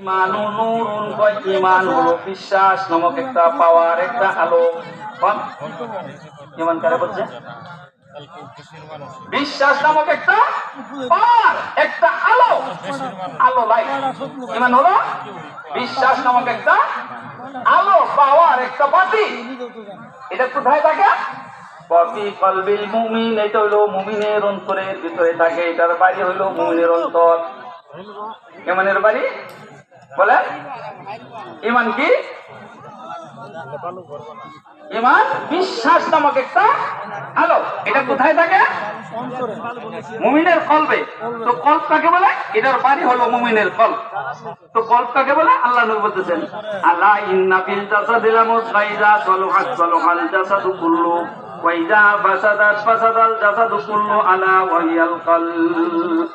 ইমানু নূরুন কয় ইমান হলো বিশ্বাস নামক একটা পাওয়ার একটা আলো। ইমান কারে বলছে? বিশ্বাস নামক একটা পাওয়ার একটা আলো, আলো লাইট। ইমান হলো বিশ্বাস নামক একটা আলো পাওয়ার একটা বাতি। এটা কোথায় থাকে? কফি কলবিল মুমিন, এটা হইলো মুমিনের অন্তরের ভিতরে থাকে। এটার বাড়ি হইলো মুমিনের অন্তর। ইমানের বাড়ি বলে ইমান কি? ইমান বিশ্বাস নামক একটা আলো। এটা কোথায় থাকে? মুমিনের কলবে। তো কলব কাকে বলে? এটার বাড়ি হলো মুমিনের কলব। তো কলব কাকে বলে? আল্লাহ নবী বলতেছেন, আলা ইন্না ফিল জাসাদিল মুসাইদা সালুহাত সালুহাল জাসাদু কুল্লু ওয়া ইযা ফাসাদাত ফাসাদাল জাসাদু কুল্লু আলা ওয়া হিয়াল কলব।